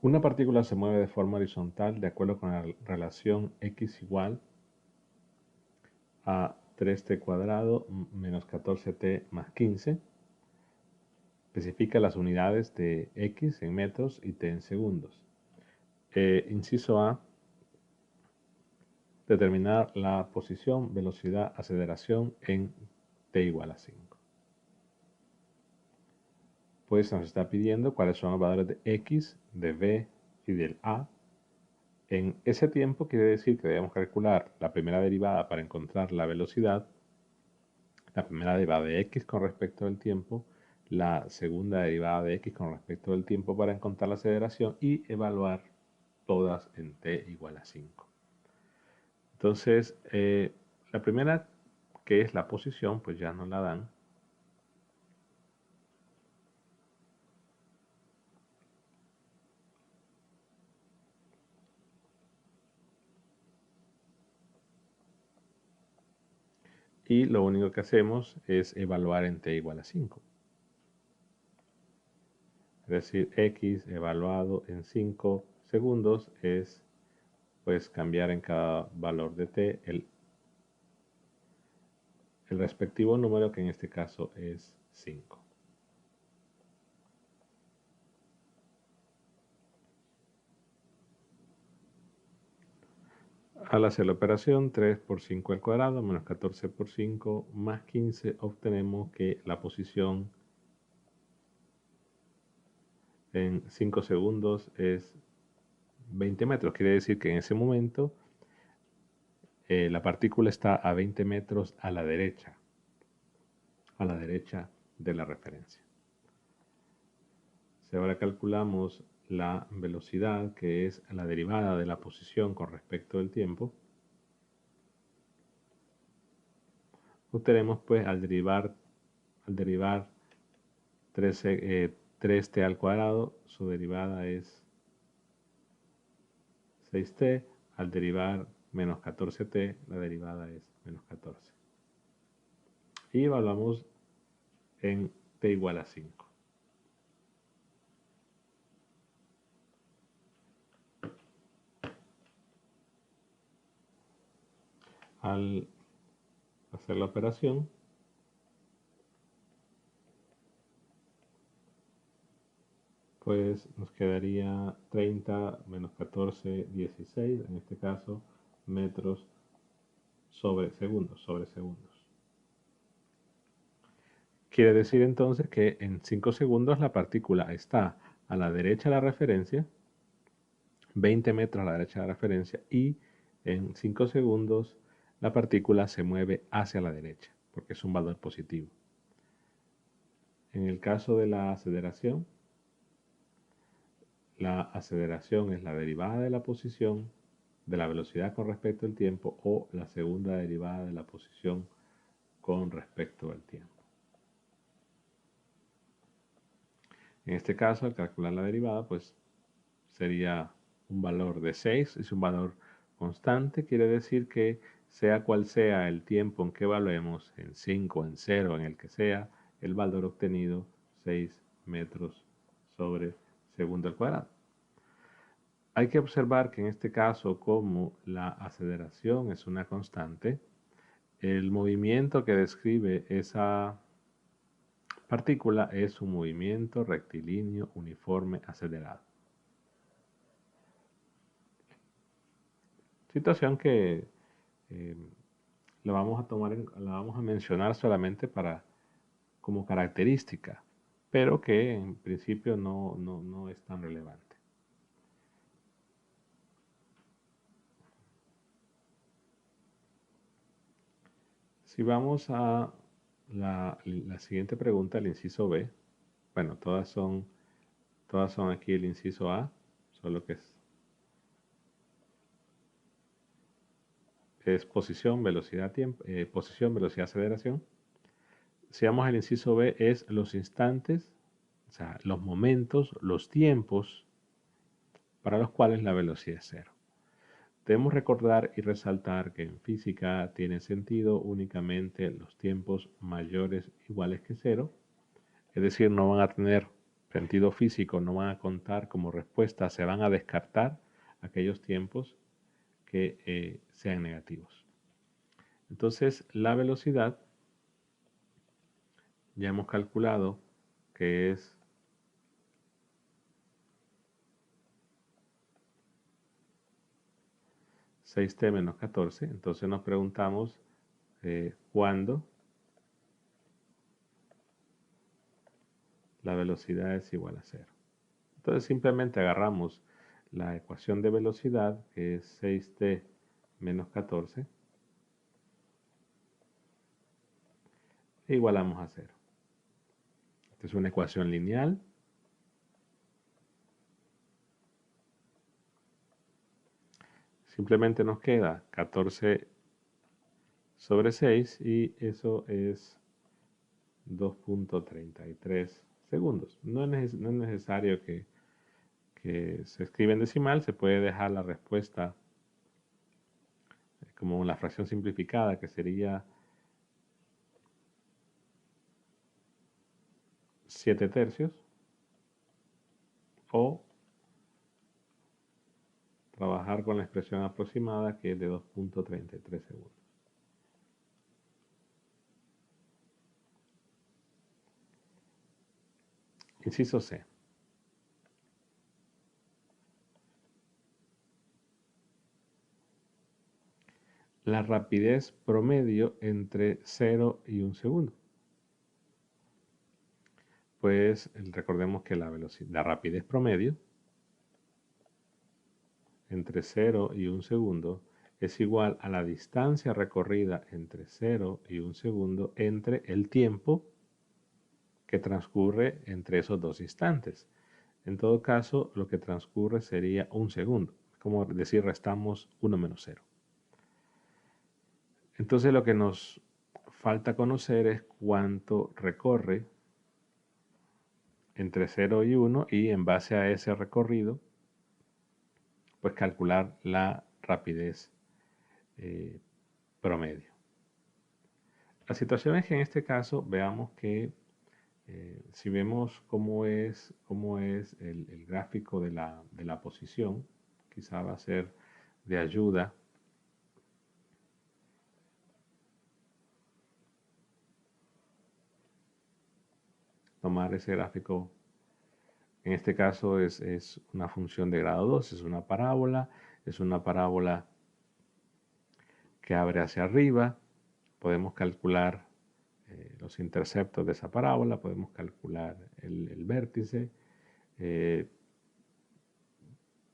Una partícula se mueve de forma horizontal de acuerdo con la relación x igual a 3t cuadrado menos 14t más 15. Especifica las unidades de x en metros y t en segundos. Inciso A. Determinar la posición, velocidad, aceleración en t igual a 5. Pues nos está pidiendo cuáles son los valores de x, de b y del a. En ese tiempo quiere decir que debemos calcular la primera derivada para encontrar la velocidad, la primera derivada de x con respecto al tiempo, la segunda derivada de x con respecto al tiempo para encontrar la aceleración y evaluar todas en t igual a 5. Entonces, la primera, que es la posición, pues ya nos la dan. Y lo único que hacemos es evaluar en t igual a 5. Es decir, x evaluado en 5 segundos es pues cambiar en cada valor de t el respectivo número, que en este caso es 5. Al hacer la operación, 3 por 5 al cuadrado menos 14 por 5 más 15, obtenemos que la posición en 5 segundos es 20 metros. Quiere decir que en ese momento la partícula está a 20 metros a la derecha de la referencia. Si ahora calculamos la velocidad, que es la derivada de la posición con respecto al tiempo, obtenemos pues al derivar 3t al cuadrado, su derivada es 6t, al derivar menos 14t, la derivada es menos 14. Y evaluamos en t igual a 5. Al hacer la operación, pues nos quedaría 30 menos 14, 16, en este caso, metros sobre segundos, Quiere decir entonces que en 5 segundos la partícula está a la derecha de la referencia, 20 metros a la derecha de la referencia, y en 5 segundos la partícula se mueve hacia la derecha, porque es un valor positivo. En el caso de la aceleración es la derivada de la posición de la velocidad con respecto al tiempo o la segunda derivada de la posición con respecto al tiempo. En este caso, al calcular la derivada, pues sería un valor de 6, es un valor constante, quiere decir que sea cual sea el tiempo en que evaluemos, en 5, en 0, en el que sea, el valor obtenido, 6 metros sobre segundo al cuadrado. Hay que observar que en este caso, como la aceleración es una constante, el movimiento que describe esa partícula es un movimiento rectilíneo uniforme acelerado. Situación que la vamos a mencionar solamente como característica, pero que en principio no es tan relevante. Si vamos a la siguiente pregunta, el inciso B, bueno, todas son aquí el inciso A, solo que es posición, velocidad, tiempo, posición, velocidad, aceleración. Si vamos al inciso B, es los instantes, o sea, los momentos, los tiempos para los cuales la velocidad es cero. Debemos recordar y resaltar que en física tiene sentido únicamente los tiempos mayores iguales que cero, es decir, no van a tener sentido físico no van a contar como respuesta, se van a descartar aquellos tiempos que sean negativos. Entonces, la velocidad ya hemos calculado que es 6t menos 14. Entonces nos preguntamos cuándo la velocidad es igual a 0. Entonces simplemente agarramos la ecuación de velocidad, que es 6t menos 14, e igualamos a 0. Esta es una ecuación lineal. Simplemente nos queda 14 sobre 6 y eso es 2.33 segundos. No es necesario que se escriba en decimal, se puede dejar la respuesta como la fracción simplificada, que sería 7 tercios, o trabajar con la expresión aproximada, que es de 2.33 segundos. Inciso C. La rapidez promedio entre 0 y 1 segundo. Pues recordemos que la rapidez promedio entre 0 y 1 segundo es igual a la distancia recorrida entre 0 y 1 segundo entre el tiempo que transcurre entre esos dos instantes. En todo caso, lo que transcurre sería 1 segundo. Como decir, restamos 1 menos 0. Entonces lo que nos falta conocer es cuánto recorre entre 0 y 1, y en base a ese recorrido, pues calcular la rapidez promedio. La situación es que en este caso veamos que si vemos cómo es el gráfico de la posición, quizá va a ser de ayuda tomar ese gráfico. En este caso es una función de grado 2, es una parábola que abre hacia arriba. Podemos calcular los interceptos de esa parábola, podemos calcular el vértice.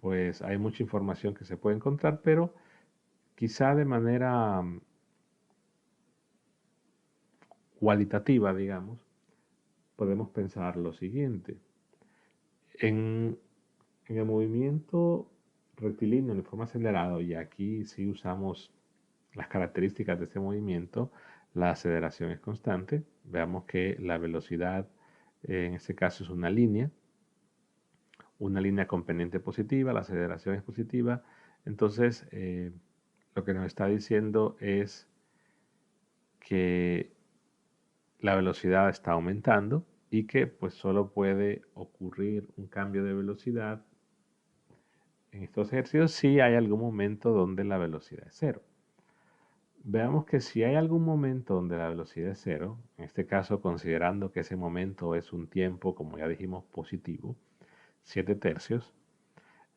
Pues hay mucha información que se puede encontrar, pero quizá de manera cualitativa, digamos, podemos pensar lo siguiente. En el movimiento rectilíneo en forma acelerada, y aquí sí usamos las características de este movimiento, la aceleración es constante. Veamos que la velocidad en este caso es una línea con pendiente positiva, la aceleración es positiva. Entonces, lo que nos está diciendo es que la velocidad está aumentando y que pues solo puede ocurrir un cambio de velocidad en estos ejercicios si hay algún momento donde la velocidad es cero. Veamos que si hay algún momento donde la velocidad es cero, en este caso considerando que ese momento es un tiempo, como ya dijimos, positivo, 7 tercios,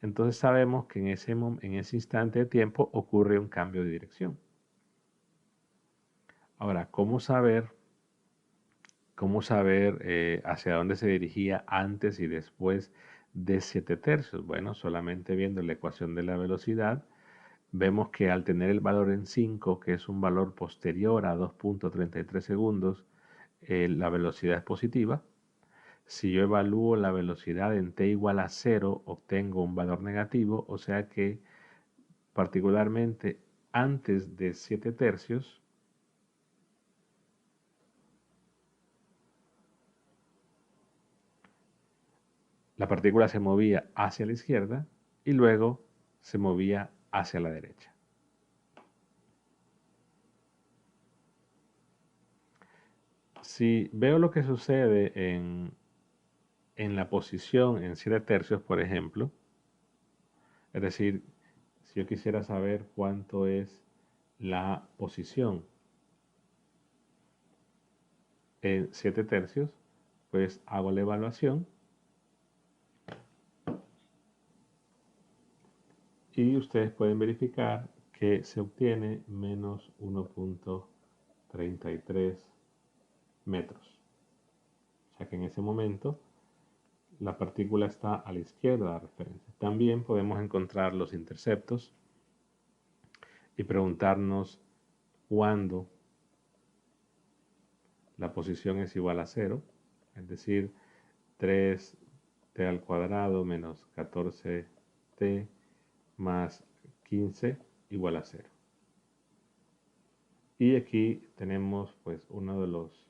entonces sabemos que en ese instante de tiempo ocurre un cambio de dirección. Ahora, ¿cómo saber hacia dónde se dirigía antes y después de 7 tercios? Bueno, solamente viendo la ecuación de la velocidad, vemos que al tener el valor en 5, que es un valor posterior a 2.33 segundos, la velocidad es positiva. Si yo evalúo la velocidad en t igual a 0, obtengo un valor negativo, o sea que particularmente antes de 7 tercios, la partícula se movía hacia la izquierda y luego se movía hacia la derecha. Si veo lo que sucede en en la posición en 7 tercios, por ejemplo, es decir, si yo quisiera saber cuánto es la posición en 7 tercios, pues hago la evaluación y ustedes pueden verificar que se obtiene menos 1.33 metros. O sea que en ese momento la partícula está a la izquierda de la referencia. También podemos encontrar los interceptos y preguntarnos cuándo la posición es igual a 0, es decir, 3t al cuadrado menos 14t más 15 igual a 0. Y aquí tenemos pues uno de los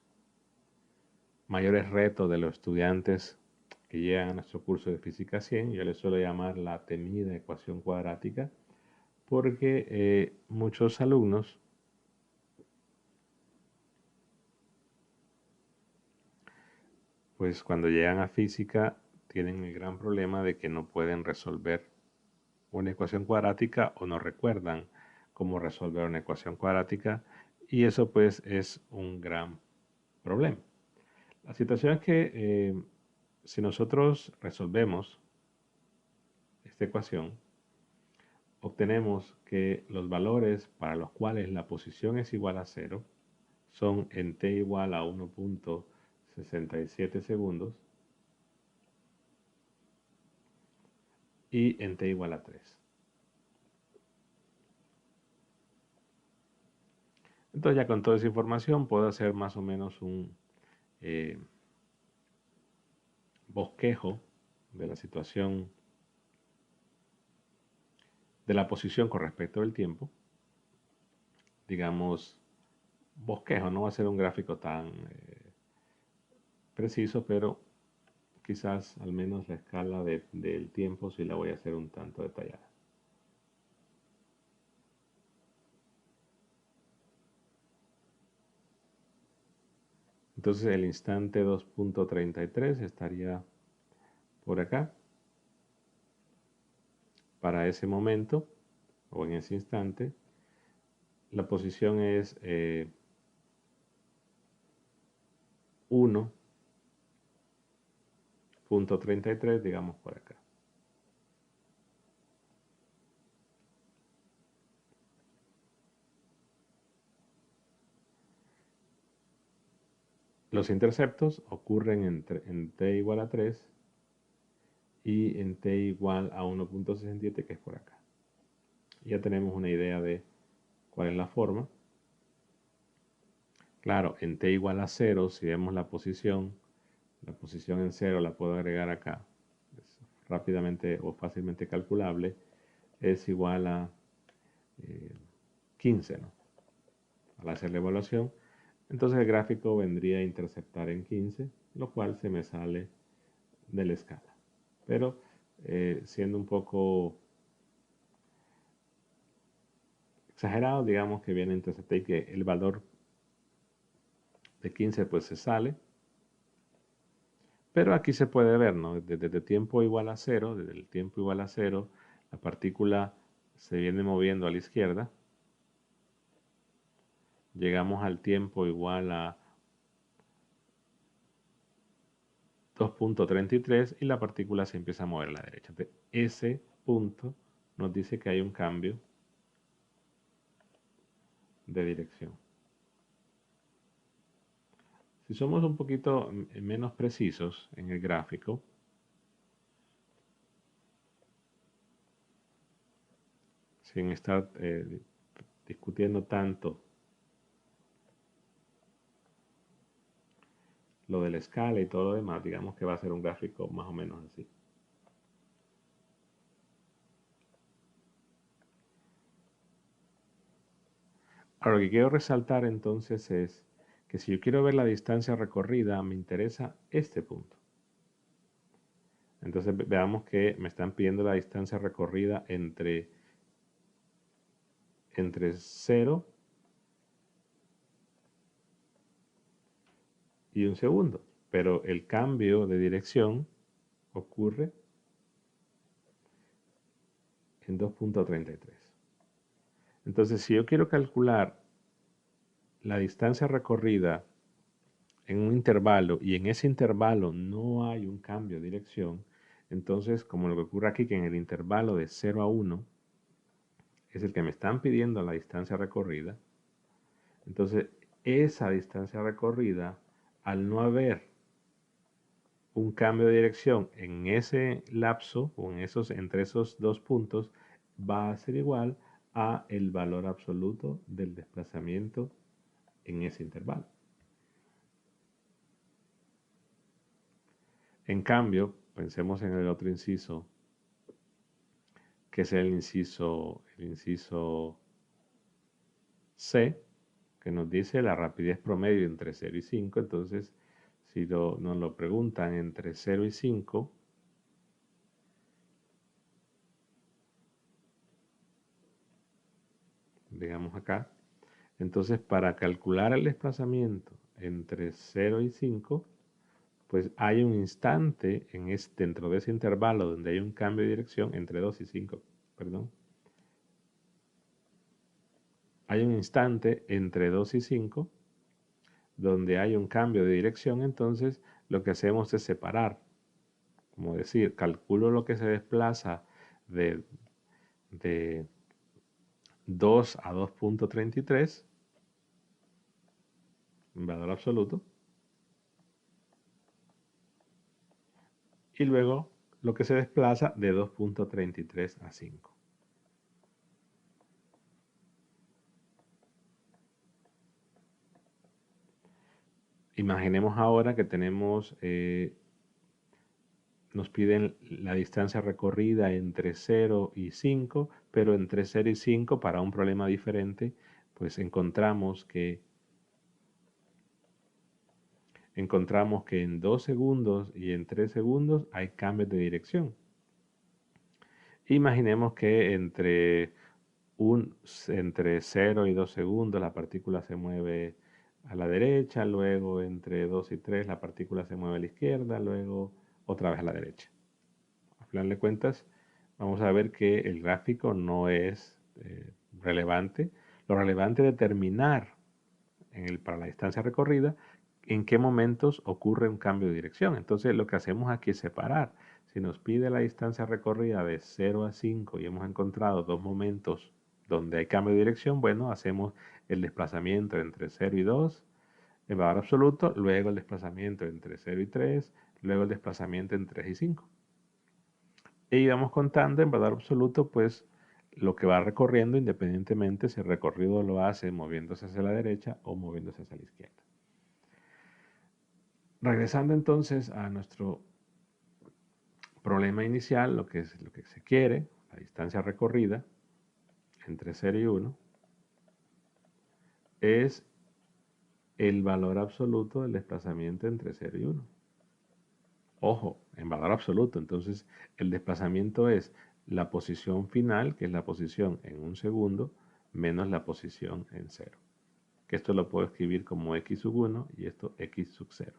mayores retos de los estudiantes que llegan a nuestro curso de Física 100. Yo les suelo llamar la temida ecuación cuadrática, porque muchos alumnos pues cuando llegan a física tienen el gran problema de que no pueden resolver una ecuación cuadrática o no recuerdan cómo resolver una ecuación cuadrática, y eso pues es un gran problema. La situación es que si nosotros resolvemos esta ecuación, obtenemos que los valores para los cuales la posición es igual a 0 son en t igual a 1.67 segundos y en t igual a 3. Entonces ya con toda esa información puedo hacer más o menos un bosquejo de la situación de la posición con respecto al tiempo. Digamos, bosquejo, no va a ser un gráfico tan preciso, pero quizás al menos la escala del tiempo sí la voy a hacer un tanto detallada. Entonces el instante 2.33 estaría por acá. Para ese momento o en ese instante, la posición es 1.33, digamos por acá. Los interceptos ocurren en t igual a 3 y en t igual a 1.67, que es por acá. Ya tenemos una idea de cuál es la forma. Claro, en t igual a 0, si vemos la posición en 0 la puedo agregar acá. Es rápidamente o fácilmente calculable. Es igual a 15, ¿no? Al hacer la evaluación, entonces el gráfico vendría a interceptar en 15, lo cual se me sale de la escala. Pero siendo un poco exagerado, digamos que viene a interceptar y que el valor de 15 pues se sale. Pero aquí se puede ver, ¿no? Desde tiempo igual a 0, desde el tiempo igual a 0, la partícula se viene moviendo a la izquierda. Llegamos al tiempo igual a 2.33 y la partícula se empieza a mover a la derecha. Entonces, ese punto nos dice que hay un cambio de dirección. Si somos un poquito menos precisos en el gráfico, sin estar discutiendo tanto lo de la escala y todo lo demás, digamos que va a ser un gráfico más o menos así. Ahora, lo que quiero resaltar entonces es que si yo quiero ver la distancia recorrida, me interesa este punto. Entonces veamos que me están pidiendo la distancia recorrida entre 0 y 1 segundo. Pero el cambio de dirección ocurre en 2.33. Entonces, si yo quiero calcular la distancia recorrida en un intervalo y en ese intervalo no hay un cambio de dirección, entonces, como lo que ocurre aquí, que en el intervalo de 0 a 1 es el que me están pidiendo la distancia recorrida, entonces esa distancia recorrida, al no haber un cambio de dirección en ese lapso o entre esos dos puntos, va a ser igual a el valor absoluto del desplazamiento en ese intervalo. En cambio, pensemos en el otro inciso, que es el inciso C, que nos dice la rapidez promedio entre 0 y 5. Entonces, si nos lo preguntan entre 0 y 5, digamos acá, entonces para calcular el desplazamiento entre 0 y 5, pues hay un instante dentro de ese intervalo donde hay un cambio de dirección entre 2 y 5, perdón. Hay un instante entre 2 y 5 donde hay un cambio de dirección, entonces lo que hacemos es separar. Como decir, calculo lo que se desplaza de 2 a 2.33 en valor absoluto. Y luego lo que se desplaza de 2.33 a 5. Imaginemos ahora que nos piden la distancia recorrida entre 0 y 5, pero entre 0 y 5 para un problema diferente, pues encontramos que en 2 segundos y en 3 segundos hay cambios de dirección. Imaginemos que entre 0 y 2 segundos la partícula se mueve a la derecha, luego entre 2 y 3 la partícula se mueve a la izquierda, luego otra vez a la derecha. A final de cuentas, vamos a ver que el gráfico no es relevante. Lo relevante es determinar para la distancia recorrida en qué momentos ocurre un cambio de dirección. Entonces lo que hacemos aquí es separar. Si nos pide la distancia recorrida de 0 a 5 y hemos encontrado dos momentos donde hay cambio de dirección, bueno, hacemos el desplazamiento entre 0 y 2 en valor absoluto, luego el desplazamiento entre 0 y 3, luego el desplazamiento entre 3 y 5. Y vamos contando en valor absoluto, pues, lo que va recorriendo independientemente si el recorrido lo hace moviéndose hacia la derecha o moviéndose hacia la izquierda. Regresando entonces a nuestro problema inicial, lo que se quiere, la distancia recorrida entre 0 y 1, es el valor absoluto del desplazamiento entre 0 y 1. Ojo, en valor absoluto. Entonces, el desplazamiento es la posición final, que es la posición en un segundo, menos la posición en 0. Que esto lo puedo escribir como x sub 1 y esto x sub 0.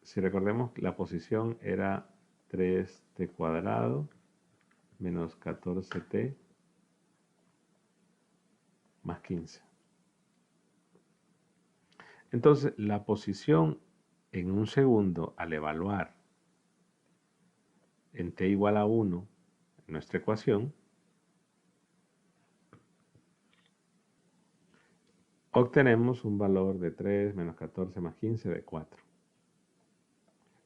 Si recordemos, la posición era 3t cuadrado menos 14t más 15. Entonces, la posición en un segundo al evaluar en t igual a 1 en nuestra ecuación, obtenemos un valor de 3 menos 14 más 15 de 4.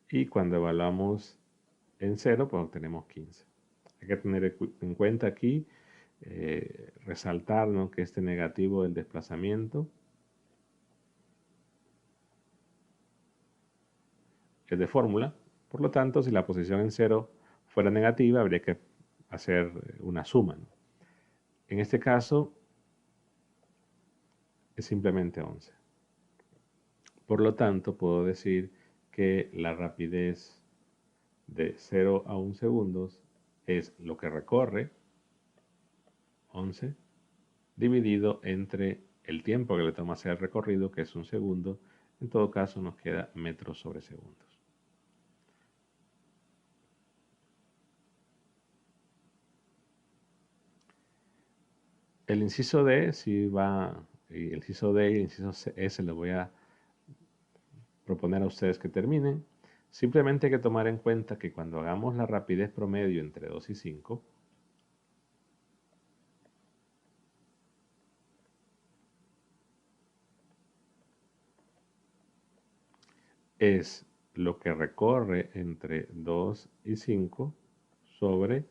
Y cuando evaluamos en 0, pues obtenemos 15. Hay que tener en cuenta aquí, resaltar, ¿no?, que este negativo del desplazamiento es de fórmula. Por lo tanto, si la posición en 0 fuera negativa, habría que hacer una suma, ¿no? En este caso, es simplemente 11. Por lo tanto, puedo decir que la rapidez de 0 a 1 segundos es lo que recorre 11 dividido entre el tiempo que le toma hacer el recorrido, que es 1 segundo. En todo caso nos queda metros sobre segundos. El inciso D, si va, el inciso D y el inciso S les voy a proponer a ustedes que terminen. Simplemente hay que tomar en cuenta que cuando hagamos la rapidez promedio entre 2 y 5, es lo que recorre entre 2 y 5 sobre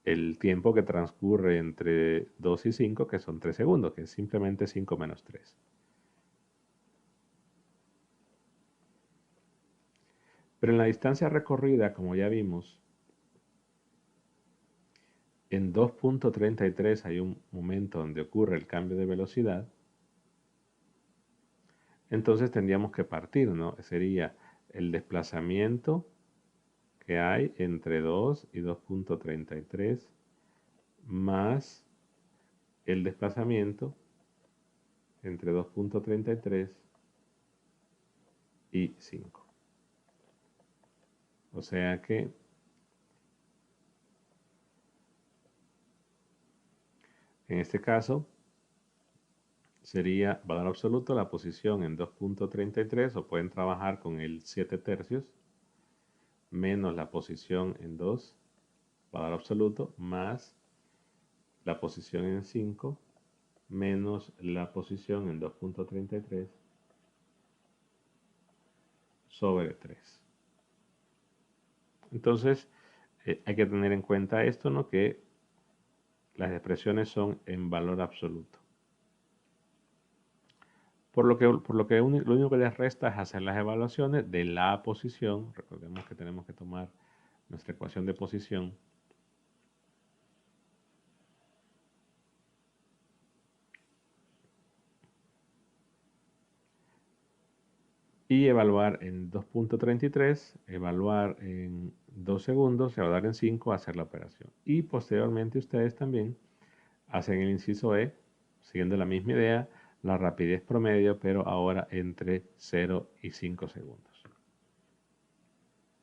el tiempo que transcurre entre 2 y 5, que son 3 segundos, que es simplemente 5 menos 3. Pero en la distancia recorrida, como ya vimos, en 2.33 hay un momento donde ocurre el cambio de velocidad, entonces tendríamos que partir, ¿no? Sería el desplazamiento que hay entre 2 y 2.33 más el desplazamiento entre 2.33 y 5. O sea que en este caso sería valor absoluto la posición en 2.33, o pueden trabajar con el 7 tercios, menos la posición en 2, valor absoluto, más la posición en 5, menos la posición en 2.33 sobre 3. Entonces, hay que tener en cuenta esto, ¿no? Que las expresiones son en valor absoluto. Lo único que les resta es hacer las evaluaciones de la posición. Recordemos que tenemos que tomar nuestra ecuación de posición. Y evaluar en 2.33, evaluar en 2 segundos, evaluar en 5, hacer la operación. Y posteriormente ustedes también hacen el inciso E, siguiendo la misma idea, la rapidez promedio, pero ahora entre 0 y 5 segundos.